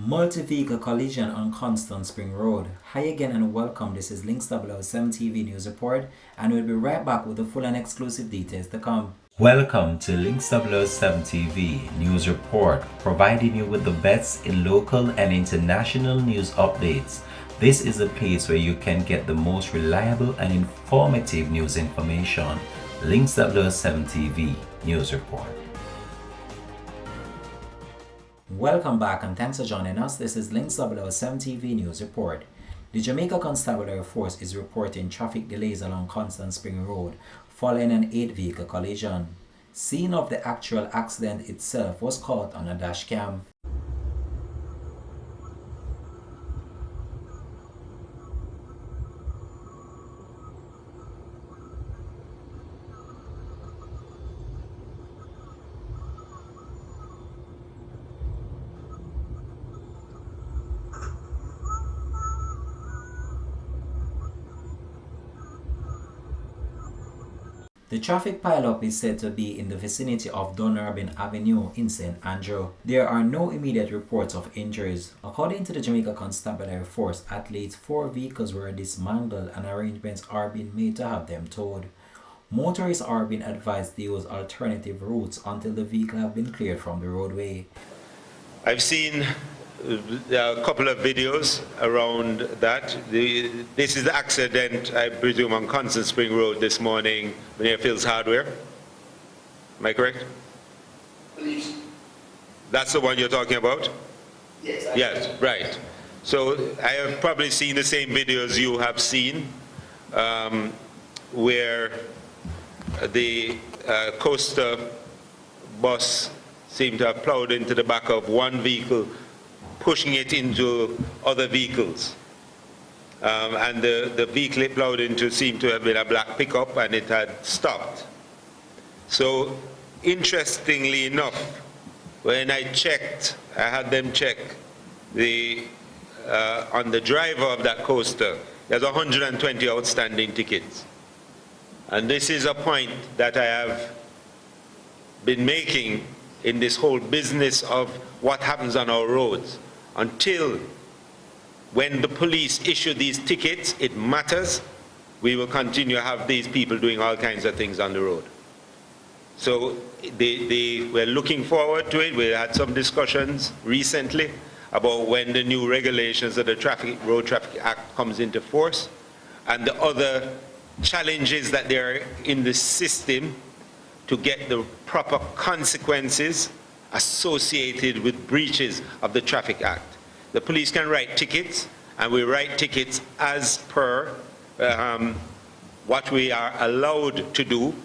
Multi-vehicle collision on Constant Spring Road. Hi again and welcome. This is Links 007 TV News Report, and we'll be right back with the full and exclusive details to come. Welcome to Links 007 TV News Report, providing you with the best in local and international news updates. This is a place where you can get the most reliable and informative news information. Links 007 TV News Report. Welcome back and thanks for joining us. This is Links 007 TV News Report. The Jamaica Constabulary Force is reporting traffic delays along Constant Spring Road following an 8-vehicle collision. Scene of the actual accident itself was caught on a dash cam. The traffic pileup is said to be in the vicinity of Dunrobin Avenue in St. Andrew. There are no immediate reports of injuries. According to the Jamaica Constabulary Force, at least 4 vehicles were dismantled and arrangements are being made to have them towed. Motorists are being advised to use alternative routes until the vehicle have been cleared from the roadway. I've seen a couple of videos around that. This is the accident, I presume, on Constant Spring Road this morning near Phil's Hardware. Am I correct? Please. That's the one you're talking about? Yes. Yes, right. So I have probably seen the same videos you have seen, where the coaster bus seemed to have plowed into the back of one vehicle, pushing it into other vehicles. And the vehicle it plowed into seemed to have been a black pickup, and it had stopped. So interestingly enough, when I checked, I had them check on the driver of that coaster, there's 120 outstanding tickets. And this is a point that I have been making in this whole business of what happens on our roads. Until when the police issue these tickets, it matters, we will continue to have these people doing all kinds of things on the road. So they were looking forward to it. We had some discussions recently about when the new regulations of the Road Traffic Act comes into force, and the other challenges that there are in the system to get the proper consequences associated with breaches of the Traffic Act. The police can write tickets, and we write tickets as per what we are allowed to do,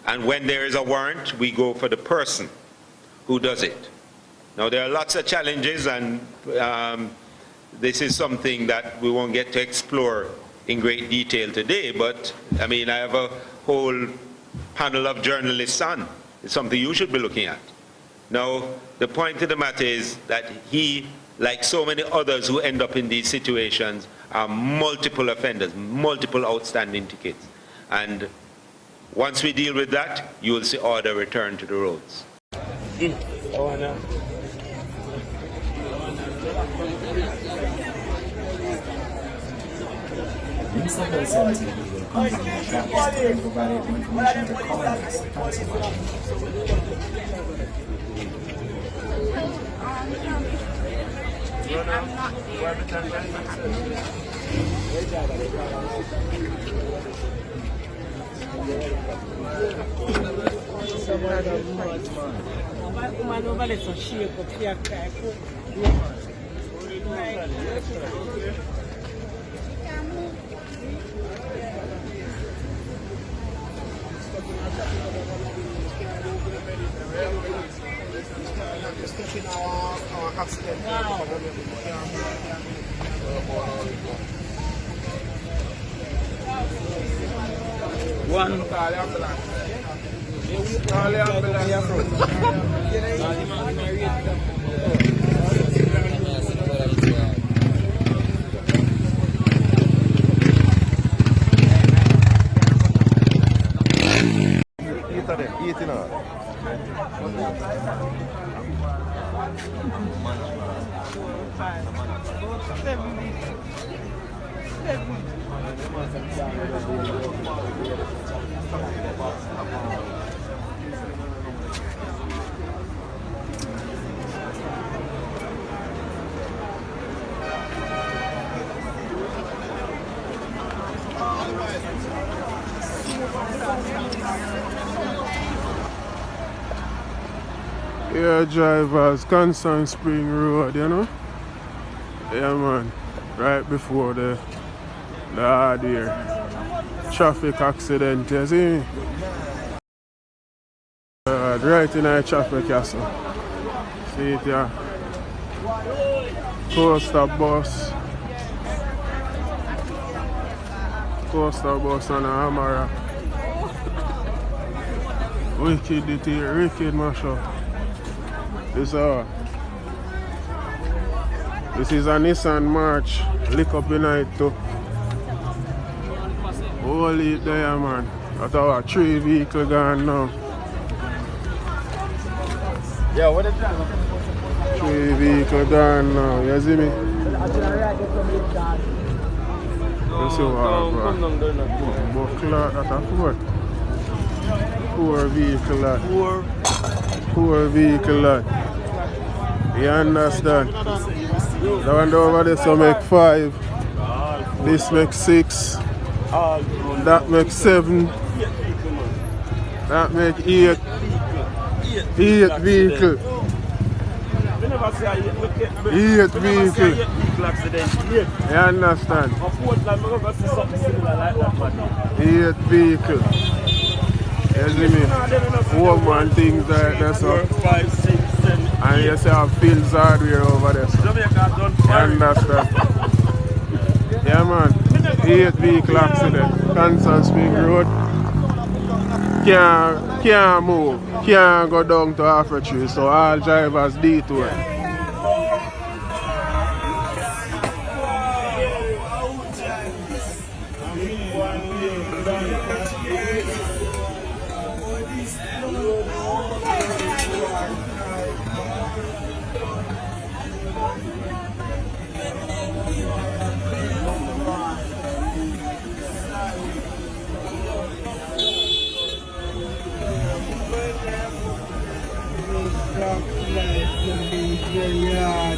and when there is a warrant, we go for the person who does it. Now, there are lots of challenges, and this is something that we won't get to explore in great detail today, but I mean, I have a whole panel of journalists on. It's something you should be looking at. Now, the point of the matter is that he, like so many others who end up in these situations, are multiple offenders, multiple outstanding tickets. And once we deal with that, you will see order return to the roads. Links 007 TV will continue to track this story and provide information to comments. Thanks for watching. I'm not One Eating Yeah, drivers, Constant Spring Road, you know? Yeah, man. Right before the hard here. Traffic accident, you see me? Right in the traffic castle. See it here. Coaster bus. Coaster bus and a hammer. Wicked it here, wicked mashup. This is a Nissan March. Lick up in night too. Holy there, man. That's our 3 vehicle gone now. Yeah, what is that? 3 vehicle gone now. You see me? You see what, bro? Buckler at a 4. 4 vehicle lot. 4 vehicle lot. You understand? That one over there so make 5. This makes 6. That makes 7. That makes 8. 8 vehicle. 8 vehicle. You understand? 8 vehicle. You see me? Woman things like that. So. 5, 6, 7. And you see how fields hardware over there. So. You understand? Yeah, man. 8 vehicle accident. Constant Spring Road. Can't move. Can't go down to Half Tree. So all drivers detour. Yeah,